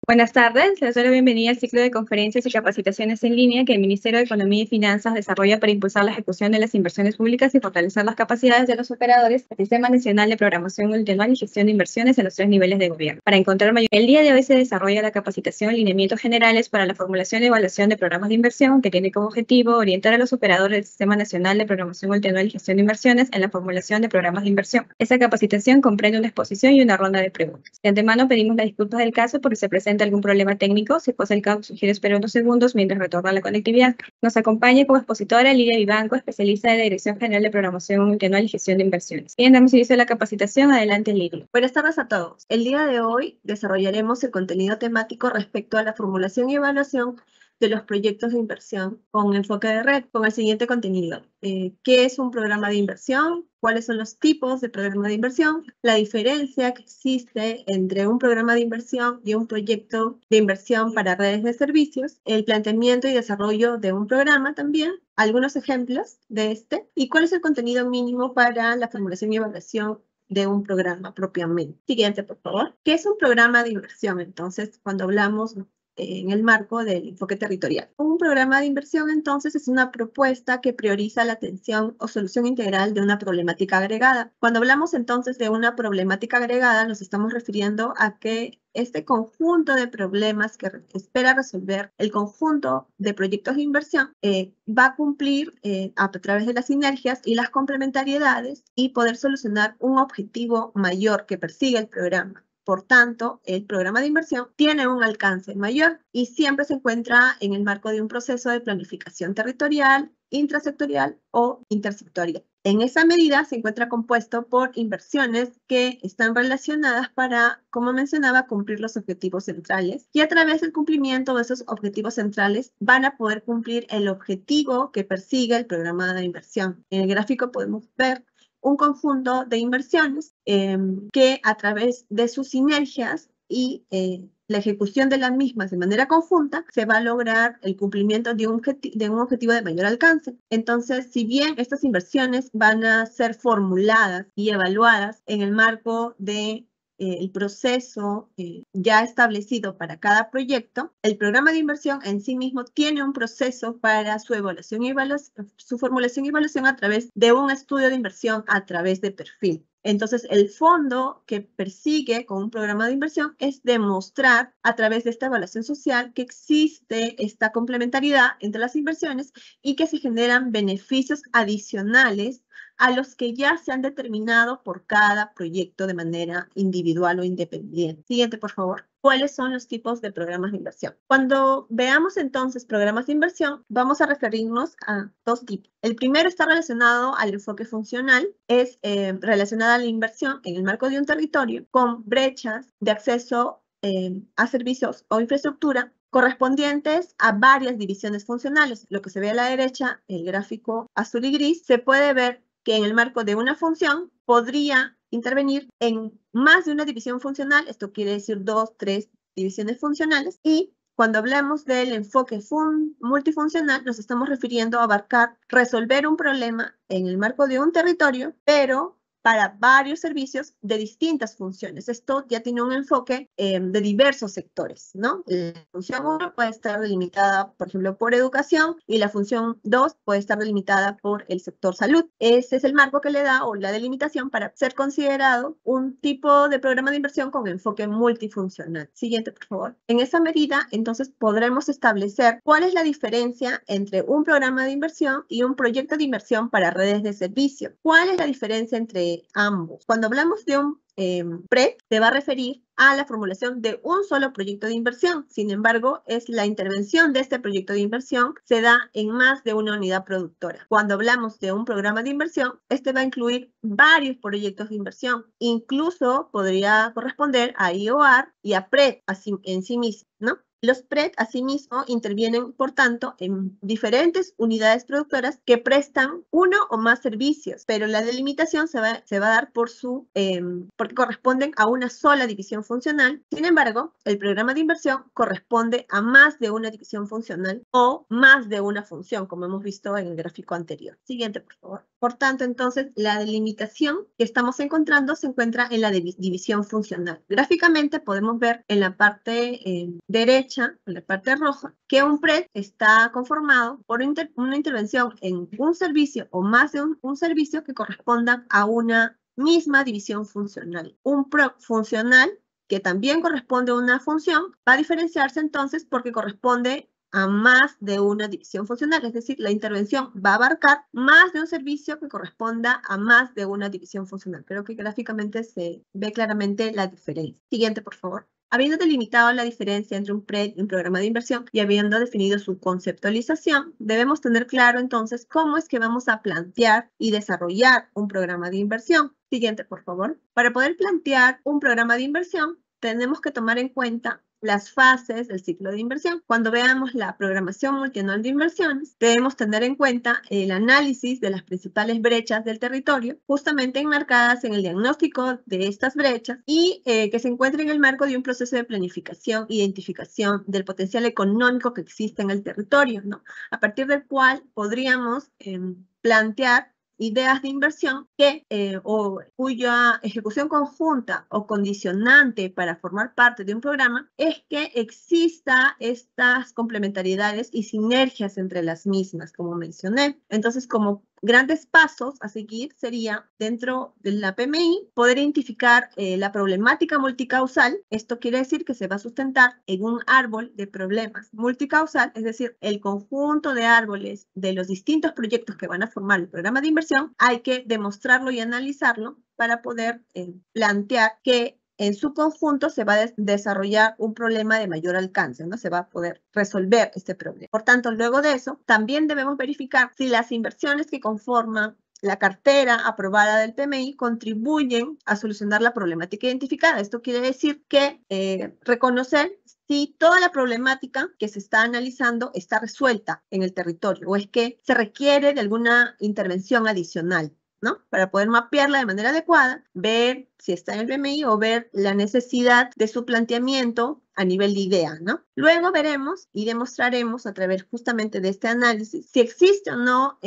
Buenas tardes, les doy la bienvenida al ciclo de conferencias y capacitaciones en línea que el Ministerio de Economía y Finanzas desarrolla para impulsar la ejecución de las inversiones públicas y fortalecer las capacidades de los operadores del Sistema Nacional de Programación Multianual y Gestión de Inversiones en los 3 niveles de gobierno. Para encontrar mayor, el día de hoy se desarrolla la capacitación Lineamientos Generales para la formulación y evaluación de programas de inversión, que tiene como objetivo orientar a los operadores del Sistema Nacional de Programación Multianual y Gestión de Inversiones en la formulación de programas de inversión. Esta capacitación comprende una exposición y una ronda de preguntas. De antemano pedimos las disculpas del caso porque se presenta algún problema técnico. Si fuese el caso, sugiero esperar unos segundos mientras retorna la conectividad. Nos acompaña como expositora Lidia Vivanco, especialista de la Dirección General de Programación Multianual y Gestión de Inversiones. Bien, damos inicio a la capacitación. Adelante, Lidia. Buenas tardes a todos. El día de hoy desarrollaremos el contenido temático respecto a la formulación y evaluación de los proyectos de inversión con enfoque de red, con el siguiente contenido. ¿Qué es un programa de inversión? ¿Cuáles son los tipos de programa de inversión? La diferencia que existe entre un programa de inversión y un proyecto de inversión para redes de servicios, el planteamiento y desarrollo de un programa también, algunos ejemplos de este, y cuál es el contenido mínimo para la formulación y evaluación de un programa propiamente. Siguiente, por favor. ¿Qué es un programa de inversión? Entonces, cuando hablamos en el marco del enfoque territorial. Un programa de inversión, entonces, es una propuesta que prioriza la atención o solución integral de una problemática agregada. Cuando hablamos entonces de una problemática agregada, nos estamos refiriendo a que este conjunto de problemas que espera resolver el conjunto de proyectos de inversión va a cumplir a través de las sinergias y las complementariedades y poder solucionar un objetivo mayor que persigue el programa. Por tanto, el programa de inversión tiene un alcance mayor y siempre se encuentra en el marco de un proceso de planificación territorial, intrasectorial o intersectorial. En esa medida se encuentra compuesto por inversiones que están relacionadas para, como mencionaba, cumplir los objetivos centrales, y a través del cumplimiento de esos objetivos centrales van a poder cumplir el objetivo que persigue el programa de inversión. En el gráfico podemos ver un conjunto de inversiones que a través de sus sinergias y la ejecución de las mismas de manera conjunta se va a lograr el cumplimiento de un objetivo de mayor alcance. Entonces, si bien estas inversiones van a ser formuladas y evaluadas en el marco de el proceso ya establecido para cada proyecto, el programa de inversión en sí mismo tiene un proceso para su evaluación y su formulación y evaluación a través de un estudio de inversión a través de perfil. Entonces, el fondo que persigue con un programa de inversión es demostrar a través de esta evaluación social que existe esta complementariedad entre las inversiones y que se generan beneficios adicionales a los que ya se han determinado por cada proyecto de manera individual o independiente. Siguiente, por favor. ¿Cuáles son los tipos de programas de inversión? Cuando veamos entonces programas de inversión, vamos a referirnos a dos tipos. El primero está relacionado al enfoque funcional, es relacionado a la inversión en el marco de un territorio con brechas de acceso a servicios o infraestructura correspondientes a varias divisiones funcionales. Lo que se ve a la derecha, el gráfico azul y gris, se puede ver que en el marco de una función podría intervenir en más de una división funcional, esto quiere decir 2, 3 divisiones funcionales, y cuando hablamos del enfoque multifuncional, nos estamos refiriendo a abarcar, resolver un problema en el marco de un territorio, pero para varios servicios de distintas funciones. Esto ya tiene un enfoque de diversos sectores, ¿no? La función 1 puede estar delimitada, por ejemplo, por educación, y la función 2 puede estar delimitada por el sector salud. Ese es el marco que le da, o la delimitación, para ser considerado un tipo de programa de inversión con enfoque multifuncional. Siguiente, por favor. En esa medida, entonces, podremos establecer cuál es la diferencia entre un programa de inversión y un proyecto de inversión para redes de servicio. ¿Cuál es la diferencia entre ambos? Cuando hablamos de un PREP, se va a referir a la formulación de un solo proyecto de inversión. Sin embargo, es la intervención de este proyecto de inversión se da en más de una unidad productora. Cuando hablamos de un programa de inversión, este va a incluir varios proyectos de inversión. Incluso podría corresponder a IOR y a PREP en sí mismo, ¿no? Los PRED, asimismo, intervienen, por tanto, en diferentes unidades productoras que prestan uno o más servicios, pero la delimitación se va a dar porque corresponden a una sola división funcional. Sin embargo, el programa de inversión corresponde a más de una división funcional o más de una función, como hemos visto en el gráfico anterior. Siguiente, por favor. Por tanto, entonces, la delimitación que estamos encontrando se encuentra en la división funcional. Gráficamente podemos ver en la parte derecha, en la parte roja, que un PRED está conformado por una intervención en un servicio o más de un servicio que correspondan a una misma división funcional. Un PROC funcional, que también corresponde a una función, va a diferenciarse entonces porque corresponde a más de una división funcional, es decir, la intervención va a abarcar más de un servicio que corresponda a más de una división funcional. Creo que gráficamente se ve claramente la diferencia. Siguiente, por favor. Habiendo delimitado la diferencia entre un PRED y un programa de inversión y habiendo definido su conceptualización, debemos tener claro entonces cómo es que vamos a plantear y desarrollar un programa de inversión. Siguiente, por favor. Para poder plantear un programa de inversión, tenemos que tomar en cuenta las fases del ciclo de inversión. Cuando veamos la programación multianual de inversiones, debemos tener en cuenta el análisis de las principales brechas del territorio, justamente enmarcadas en el diagnóstico de estas brechas y que se encuentra en el marco de un proceso de planificación e identificación del potencial económico que existe en el territorio, ¿no? A partir del cual podríamos plantear ideas de inversión o cuya ejecución conjunta o condicionante para formar parte de un programa es que exista estas complementariedades y sinergias entre las mismas, como mencioné. Entonces, como grandes pasos a seguir sería, dentro de la PMI, poder identificar la problemática multicausal. Esto quiere decir que se va a sustentar en un árbol de problemas multicausal, es decir, el conjunto de árboles de los distintos proyectos que van a formar el programa de inversión, hay que demostrarlo y analizarlo para poder plantear que en su conjunto se va a desarrollar un problema de mayor alcance, ¿no? Se va a poder resolver este problema. Por tanto, luego de eso, también debemos verificar si las inversiones que conforman la cartera aprobada del PMI contribuyen a solucionar la problemática identificada. Esto quiere decir que reconocer si toda la problemática que se está analizando está resuelta en el territorio o es que se requiere de alguna intervención adicional, ¿no? Para poder mapearla de manera adecuada, ver si está en el PMI o ver la necesidad de su planteamiento a nivel de idea, ¿no? Luego veremos y demostraremos a través justamente de este análisis si existe o no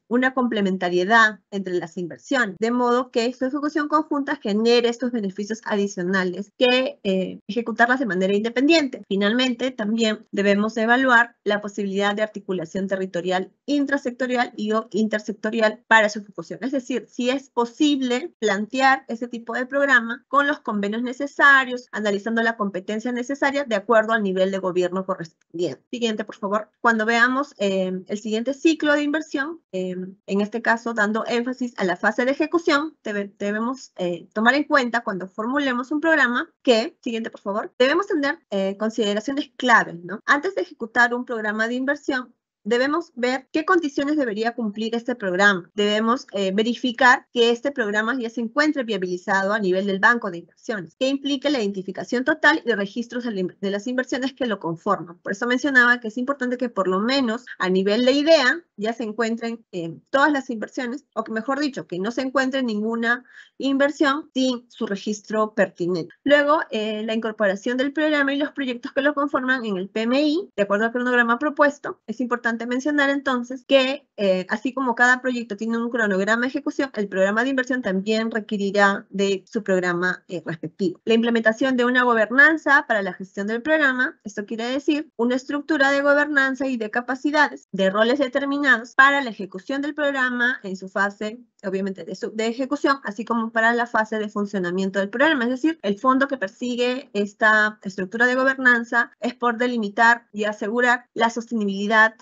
una complementariedad entre las inversiones, de modo que su ejecución conjunta genere estos beneficios adicionales que ejecutarlas de manera independiente. Finalmente, también debemos evaluar la posibilidad de articulación territorial intrasectorial y o intersectorial para su ejecución. Es decir, si es posible plantear ese tipo de programa con los convenios necesarios, analizando la competencia necesaria de acuerdo al nivel de gobierno correspondiente. Siguiente, por favor. Cuando veamos el siguiente ciclo de inversión, en este caso dando énfasis a la fase de ejecución, debemos tomar en cuenta cuando formulemos un programa que, siguiente, por favor, debemos tener consideraciones claves, ¿no? Antes de ejecutar un programa de inversión, debemos ver qué condiciones debería cumplir este programa. Debemos verificar que este programa ya se encuentre viabilizado a nivel del banco de inversiones, que implique la identificación total y registros de las inversiones que lo conforman. Por eso mencionaba que es importante que por lo menos a nivel de idea ya se encuentren todas las inversiones, o que mejor dicho, que no se encuentre ninguna inversión sin su registro pertinente. Luego, la incorporación del programa y los proyectos que lo conforman en el PMI, de acuerdo al cronograma propuesto. Es importante mencionar entonces que así como cada proyecto tiene un cronograma de ejecución, el programa de inversión también requerirá de su programa respectivo. La implementación de una gobernanza para la gestión del programa, esto quiere decir una estructura de gobernanza y de capacidades, de roles determinados para la ejecución del programa en su fase, obviamente, de ejecución, así como para la fase de funcionamiento del programa. Es decir, el fondo que persigue esta estructura de gobernanza es por delimitar y asegurar la sostenibilidad,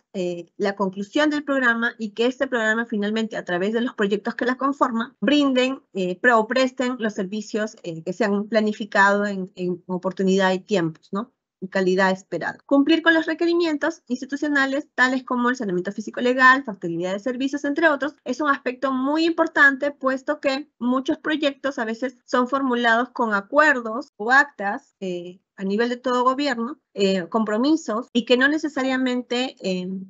la conclusión del programa y que este programa finalmente, a través de los proyectos que la conforman, brinden o presten los servicios que se han planificado en oportunidad y tiempos, ¿no? Y calidad esperada. Cumplir con los requerimientos institucionales, tales como el saneamiento físico-legal, factibilidad de servicios, entre otros, es un aspecto muy importante, puesto que muchos proyectos a veces son formulados con acuerdos o actas a nivel de todo gobierno, compromisos y que no necesariamente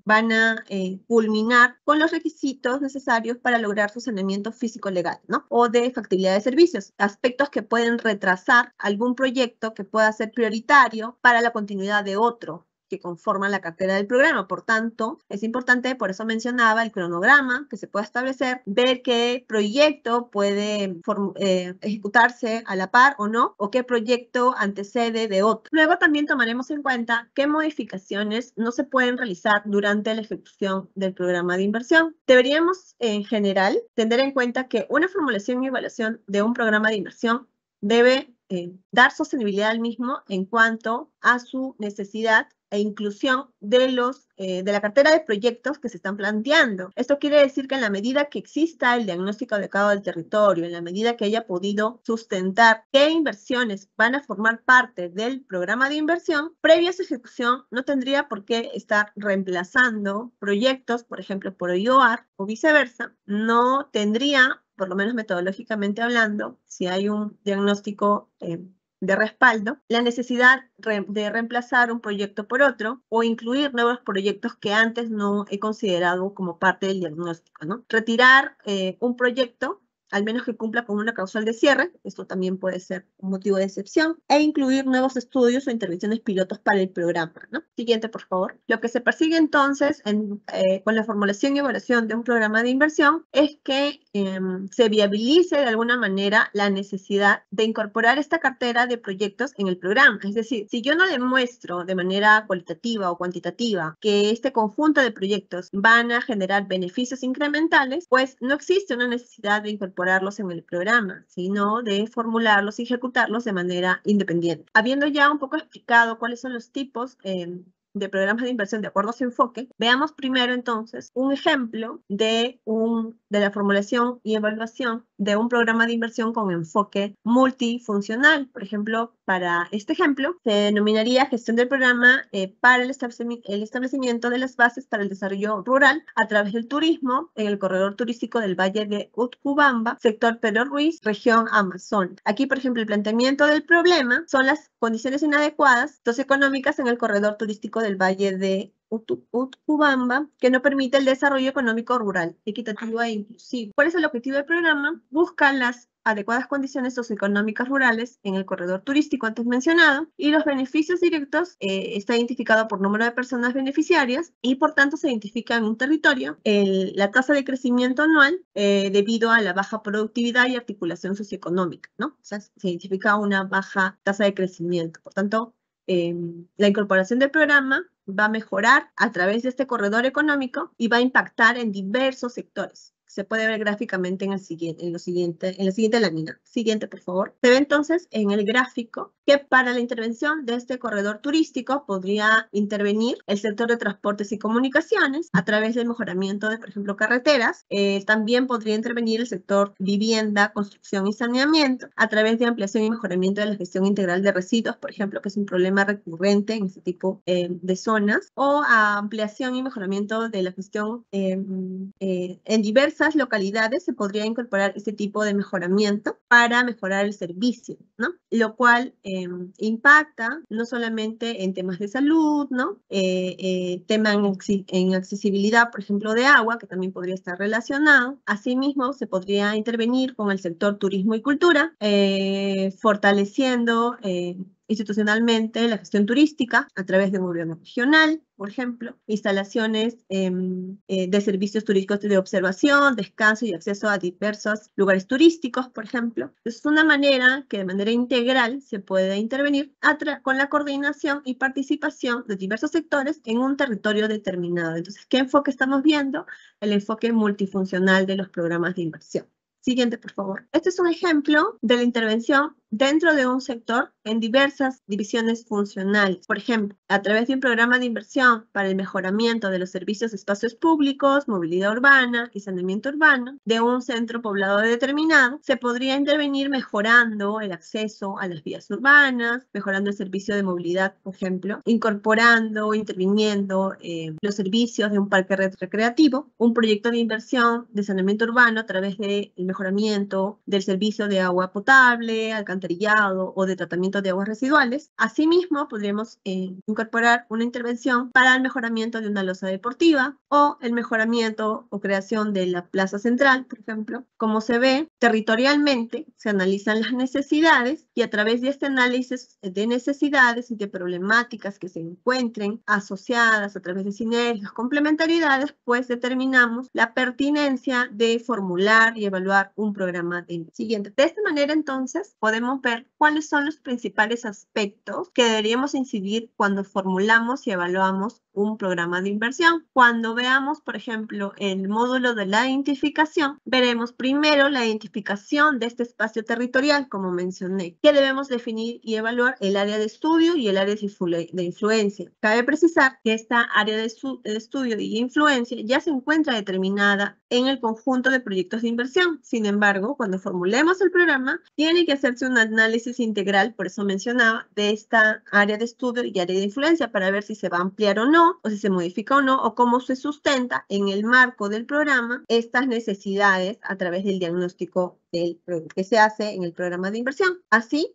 van a culminar con los requisitos necesarios para lograr su saneamiento físico-legal, ¿no? O de factibilidad de servicios, aspectos que pueden retrasar algún proyecto que pueda ser prioritario para la continuidad de otro que conforman la cartera del programa. Por tanto, es importante, por eso mencionaba el cronograma que se pueda establecer, ver qué proyecto puede ejecutarse a la par o no, o qué proyecto antecede de otro. Luego también tomaremos en cuenta qué modificaciones no se pueden realizar durante la ejecución del programa de inversión. Deberíamos, en general, tener en cuenta que una formulación y evaluación de un programa de inversión debe dar sostenibilidad al mismo en cuanto a su necesidad e inclusión de la cartera de proyectos que se están planteando. Esto quiere decir que en la medida que exista el diagnóstico adecuado del territorio, en la medida que haya podido sustentar qué inversiones van a formar parte del programa de inversión, previa a su ejecución no tendría por qué estar reemplazando proyectos, por ejemplo, por IOAR o viceversa. No tendría, por lo menos metodológicamente hablando, si hay un diagnóstico de respaldo, la necesidad de reemplazar un proyecto por otro o incluir nuevos proyectos que antes no he considerado como parte del diagnóstico, ¿no? Retirar un proyecto, al menos que cumpla con una causal de cierre, esto también puede ser un motivo de excepción, e incluir nuevos estudios o intervenciones pilotos para el programa, ¿no? Siguiente, por favor. Lo que se persigue entonces con la formulación y evaluación de un programa de inversión es que se viabilice de alguna manera la necesidad de incorporar esta cartera de proyectos en el programa. Es decir, si yo no demuestro de manera cualitativa o cuantitativa que este conjunto de proyectos van a generar beneficios incrementales, pues no existe una necesidad de incorporarlos en el programa, sino de formularlos y ejecutarlos de manera independiente. Habiendo ya un poco explicado cuáles son los tipos de programas de inversión de acuerdo a su enfoque, veamos primero entonces un ejemplo de la formulación y evaluación de un programa de inversión con enfoque multifuncional. Por ejemplo, para este ejemplo, se denominaría gestión del programa para el establecimiento de las bases para el desarrollo rural a través del turismo en el corredor turístico del Valle de Utcubamba, sector Pedro Ruiz, región Amazon. Aquí, por ejemplo, el planteamiento del problema son las condiciones inadecuadas socioeconómicas en el corredor turístico del Valle de Utcubamba, que no permite el desarrollo económico rural, equitativo e inclusivo. ¿Cuál es el objetivo del programa? Busca las adecuadas condiciones socioeconómicas rurales en el corredor turístico antes mencionado y los beneficios directos está identificado por número de personas beneficiarias y por tanto se identifica en un territorio la tasa de crecimiento anual debido a la baja productividad y articulación socioeconómica, ¿no? O sea, se identifica una baja tasa de crecimiento. Por tanto, la incorporación del programa va a mejorar a través de este corredor económico y va a impactar en diversos sectores. Se puede ver gráficamente en la siguiente lámina. Siguiente, por favor. Se ve entonces en el gráfico que para la intervención de este corredor turístico podría intervenir el sector de transportes y comunicaciones a través del mejoramiento de, por ejemplo, carreteras. También podría intervenir el sector vivienda, construcción y saneamiento a través de ampliación y mejoramiento de la gestión integral de residuos, por ejemplo, que es un problema recurrente en este tipo de zonas, o a ampliación y mejoramiento de la gestión en diversas localidades se podría incorporar este tipo de mejoramiento para mejorar el servicio, ¿no? Lo cual impacta no solamente en temas de salud, ¿no? Tema en accesibilidad, por ejemplo, de agua, que también podría estar relacionado. Asimismo, se podría intervenir con el sector turismo y cultura, fortaleciendo institucionalmente la gestión turística a través de un gobierno regional, por ejemplo, instalaciones de servicios turísticos de observación, descanso y acceso a diversos lugares turísticos, por ejemplo. Es una manera que de manera integral se puede intervenir con la coordinación y participación de diversos sectores en un territorio determinado. Entonces, ¿qué enfoque estamos viendo? El enfoque multifuncional de los programas de inversión. Siguiente, por favor. Este es un ejemplo de la intervención dentro de un sector en diversas divisiones funcionales. Por ejemplo, a través de un programa de inversión para el mejoramiento de los servicios de espacios públicos, movilidad urbana y saneamiento urbano de un centro poblado determinado, se podría intervenir mejorando el acceso a las vías urbanas, mejorando el servicio de movilidad, por ejemplo, incorporando, interviniendo los servicios de un parque recreativo, un proyecto de inversión de saneamiento urbano a través del mejoramiento del servicio de agua potable, alcantarillado alcantarillado o de tratamiento de aguas residuales. Asimismo, podríamos incorporar una intervención para el mejoramiento de una losa deportiva o el mejoramiento o creación de la plaza central, por ejemplo. Como se ve, territorialmente se analizan las necesidades y a través de este análisis de necesidades y de problemáticas que se encuentren asociadas a través de sinergias, complementariedades, pues determinamos la pertinencia de formular y evaluar un programa de siguiente. De esta manera, entonces, podemos ver cuáles son los principales aspectos que deberíamos incidir cuando formulamos y evaluamos un programa de inversión. Cuando veamos, por ejemplo, el módulo de la identificación, veremos primero la identificación de este espacio territorial, como mencioné, que debemos definir y evaluar el área de estudio y el área de influencia. Cabe precisar que esta área de estudio y influencia ya se encuentra determinada en el conjunto de proyectos de inversión. Sin embargo, cuando formulemos el programa, tiene que hacerse un análisis integral, por eso mencionaba, de esta área de estudio y área de influencia para ver si se va a ampliar o no, o si se modifica o no, o cómo se sustenta en el marco del programa estas necesidades a través del diagnóstico que se hace en el programa de inversión. Así,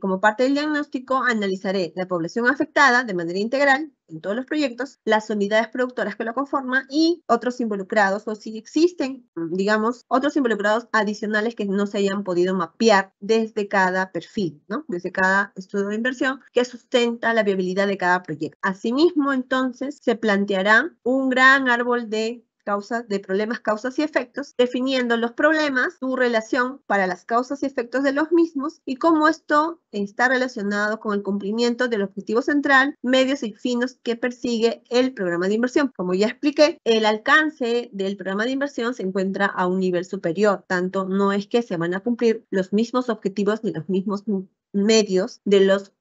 como parte del diagnóstico, analizaré la población afectada de manera integral en todos los proyectos, las unidades productoras que lo conforman y otros involucrados, o si existen, digamos, otros involucrados adicionales que no se hayan podido mapear desde cada perfil, ¿no? Desde cada estudio de inversión que sustenta la viabilidad de cada proyecto. Asimismo, entonces, se planteará un gran árbol de problemas, causas y efectos, definiendo los problemas, su relación para las causas y efectos de los mismos y cómo esto está relacionado con el cumplimiento del objetivo central, medios y fines que persigue el programa de inversión. Como ya expliqué, el alcance del programa de inversión se encuentra a un nivel superior, tanto no es que se van a cumplir los mismos objetivos ni los mismos medios de los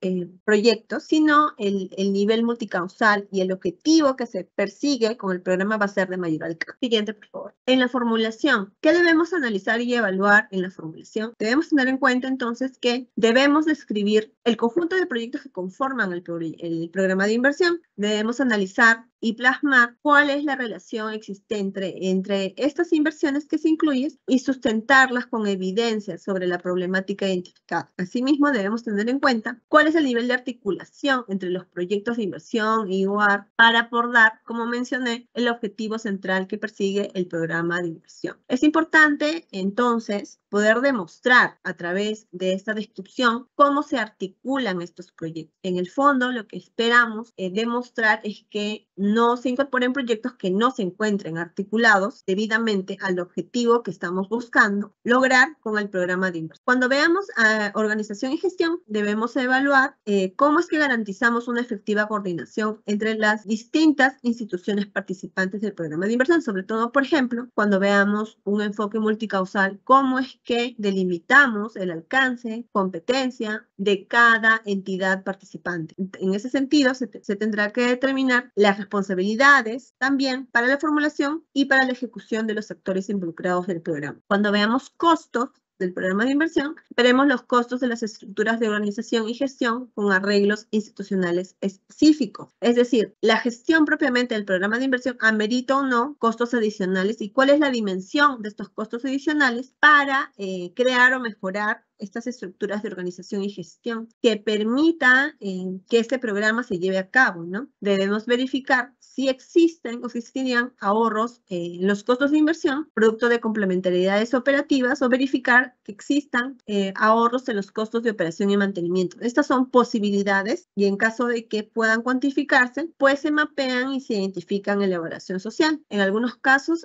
proyectos, sino el nivel multicausal y el objetivo que se persigue con el programa va a ser de mayor alcance. Siguiente, por favor. En la formulación, ¿qué debemos analizar y evaluar en la formulación? Debemos tener en cuenta entonces que debemos describir el conjunto de proyectos que conforman el programa de inversión. Debemos analizar y plasmar cuál es la relación existente entre estas inversiones que se incluyen y sustentarlas con evidencia sobre la problemática identificada. Asimismo, debemos tener en cuenta cuál es el nivel de articulación entre los proyectos de inversión y UAR para abordar, como mencioné, el objetivo central que persigue el programa de inversión. Es importante, entonces, poder demostrar a través de esta descripción cómo se articulan estos proyectos. En el fondo, lo que esperamos demostrar es que no se incorporen proyectos que no se encuentren articulados debidamente al objetivo que estamos buscando lograr con el programa de inversión. Cuando veamos a organización y gestión, debemos evaluar cómo es que garantizamos una efectiva coordinación entre las distintas instituciones participantes del programa de inversión, sobre todo, por ejemplo, cuando veamos un enfoque multicausal, cómo es que delimitamos el alcance, competencia de cada entidad participante. En ese sentido, se tendrá que determinar las responsabilidades también para la formulación y para la ejecución de los actores involucrados del programa. Cuando veamos costos del programa de inversión, veremos los costos de las estructuras de organización y gestión con arreglos institucionales específicos. Es decir, la gestión propiamente del programa de inversión amerita o no costos adicionales y cuál es la dimensión de estos costos adicionales para crear o mejorar estas estructuras de organización y gestión que permitan que este programa se lleve a cabo, ¿no? Debemos verificar si existen o si existirían ahorros en los costos de inversión, producto de complementariedades operativas, o verificar que existan ahorros en los costos de operación y mantenimiento. Estas son posibilidades y en caso de que puedan cuantificarse, pues se mapean y se identifican en la evaluación social. En algunos casos,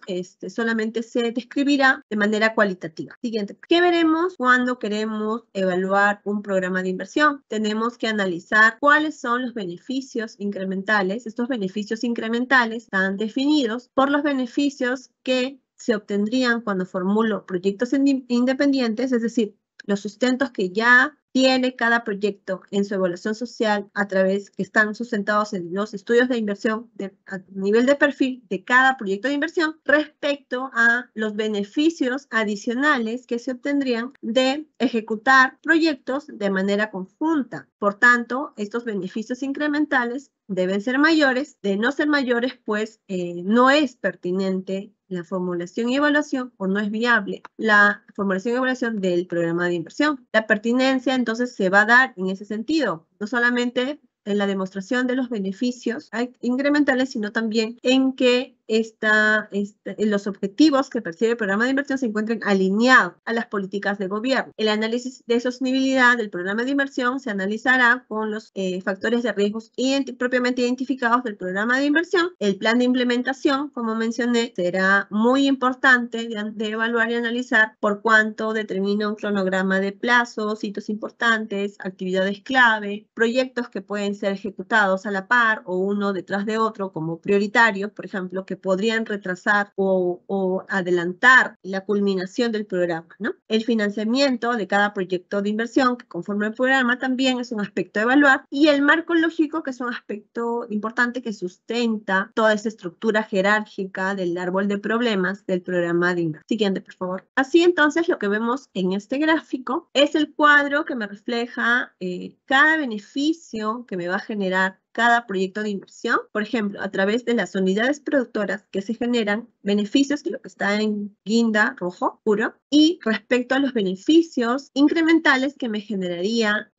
solamente se describirá de manera cualitativa. Siguiente. ¿Qué veremos cuando queremos evaluar un programa de inversión? Tenemos que analizar cuáles son los beneficios incrementales. Estos beneficios incrementales están definidos por los beneficios que se obtendrían cuando formulo proyectos independientes, es decir, los sustentos que ya tiene cada proyecto en su evaluación social a través que están sustentados en los estudios de inversión a nivel de perfil de cada proyecto de inversión respecto a los beneficios adicionales que se obtendrían de ejecutar proyectos de manera conjunta. Por tanto, estos beneficios incrementales deben ser mayores. De no ser mayores, pues no es pertinente la formulación y evaluación o no es viable la formulación y evaluación del programa de inversión. La pertinencia entonces se va a dar en ese sentido, no solamente en la demostración de los beneficios incrementales, sino también en que los objetivos que persigue el programa de inversión se encuentren alineados a las políticas de gobierno. El análisis de sostenibilidad del programa de inversión se analizará con los factores de riesgos propiamente identificados del programa de inversión. El plan de implementación, como mencioné, será muy importante de evaluar y analizar, por cuanto determina un cronograma de plazos, hitos importantes, actividades clave, proyectos que pueden ser ejecutados a la par o uno detrás de otro como prioritarios, por ejemplo, que podrían retrasar o adelantar la culminación del programa, ¿no? El financiamiento de cada proyecto de inversión que conforma el programa también es un aspecto a evaluar, y el marco lógico, que es un aspecto importante que sustenta toda esa estructura jerárquica del árbol de problemas del programa de inversión. Siguiente, por favor. Así entonces, lo que vemos en este gráfico es el cuadro que me refleja cada beneficio que me va a generar cada proyecto de inversión, por ejemplo, a través de las unidades productoras que se generan beneficios, que lo que está en guinda rojo puro, y respecto a los beneficios incrementales que me generaría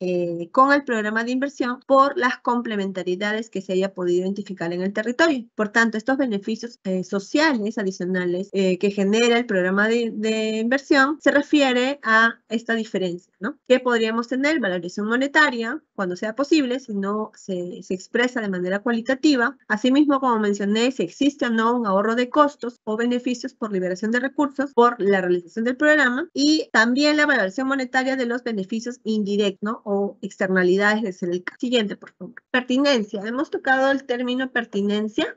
con el programa de inversión por las complementariedades que se haya podido identificar en el territorio. Por tanto, estos beneficios sociales adicionales que genera el programa de inversión se refiere a esta diferencia, ¿no? Que podríamos tener valorización monetaria cuando sea posible, si no se expresa de manera cualitativa. Asimismo, como mencioné, si existe o no un ahorro de costos o beneficios por liberación de recursos por la realización del programa, y también la valoración monetaria de los beneficios indirectos, ¿no? O externalidades de ser el caso. Siguiente, por favor. Pertinencia. Hemos tocado el término pertinencia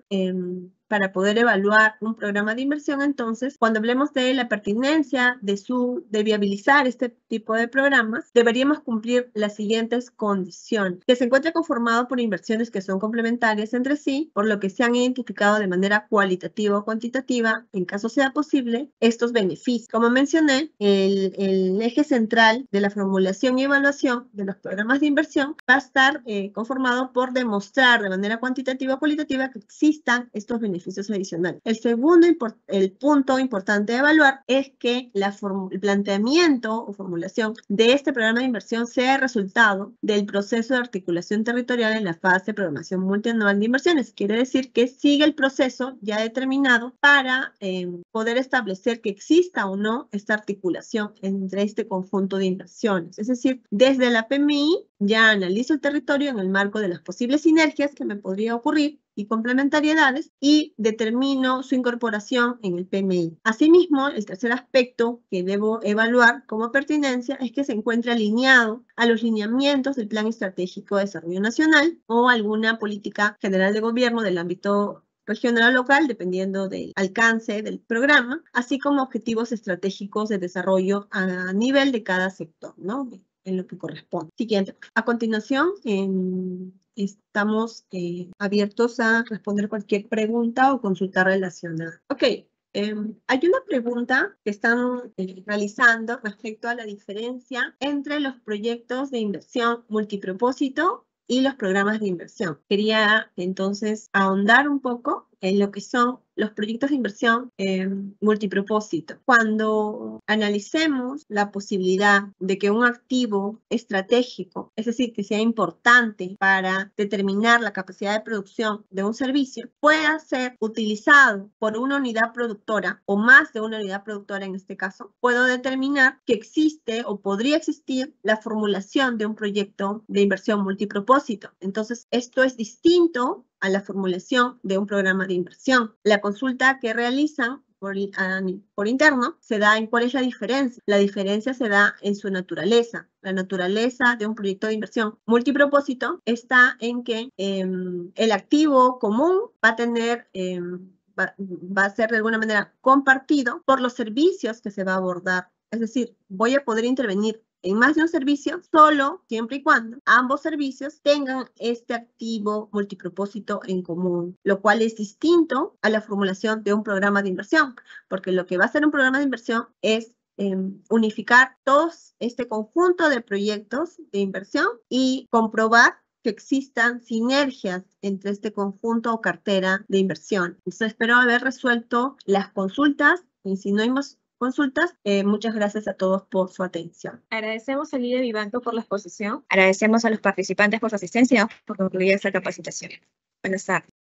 para poder evaluar un programa de inversión. Entonces, cuando hablemos de la pertinencia de viabilizar este tipo de programas, deberíamos cumplir las siguientes condiciones: que se encuentre conformado por inversiones que son complementarias entre sí, por lo que se han identificado de manera cualitativa o cuantitativa, en caso sea posible, estos beneficios. Como mencioné, el eje central de la formulación y evaluación de los programas de inversión va a estar conformado por demostrar de manera cuantitativa o cualitativa que existan estos beneficios adicionales. El punto importante de evaluar es que el planteamiento o formulación de este programa de inversión sea el resultado del proceso de articulación territorial en la fase de programación multianual de inversiones. Quiere decir que sigue el proceso ya determinado para poder establecer que exista o no esta articulación entre este conjunto de inversiones. Es decir, desde la PMI ya analizo el territorio en el marco de las posibles sinergias que me podría ocurrir y complementariedades, y determino su incorporación en el PMI. Asimismo, el tercer aspecto que debo evaluar como pertinencia es que se encuentre alineado a los lineamientos del Plan Estratégico de Desarrollo Nacional o alguna política general de gobierno del ámbito regional o local, dependiendo del alcance del programa, así como objetivos estratégicos de desarrollo a nivel de cada sector, ¿no? En lo que corresponde. Siguiente. A continuación, estamos abiertos a responder cualquier pregunta o consulta relacionada. Ok. Hay una pregunta que están realizando respecto a la diferencia entre los proyectos de inversión multipropósito y los programas de inversión. Quería entonces ahondar un poco en lo que son los proyectos de inversión multipropósito. Cuando analicemos la posibilidad de que un activo estratégico, es decir, que sea importante para determinar la capacidad de producción de un servicio, pueda ser utilizado por una unidad productora o más de una unidad productora en este caso, puedo determinar que existe o podría existir la formulación de un proyecto de inversión multipropósito. Entonces, esto es distinto a la formulación de un programa de inversión. La consulta que realizan por interno se da en cuál es la diferencia. La diferencia se da en su naturaleza. La naturaleza de un proyecto de inversión multipropósito está en que el activo común va a tener va a ser de alguna manera compartido por los servicios que se va a abordar. Es decir, voy a poder intervenir en más de un servicio solo siempre y cuando ambos servicios tengan este activo multipropósito en común, lo cual es distinto a la formulación de un programa de inversión, porque lo que va a hacer un programa de inversión es unificar todo este conjunto de proyectos de inversión y comprobar que existan sinergias entre este conjunto o cartera de inversión. Entonces, espero haber resuelto las consultas, y si no hay más consultas, muchas gracias a todos por su atención. Agradecemos al líder Vivanco por la exposición. Agradecemos a los participantes por su asistencia y por concluir esta capacitación. Buenas tardes.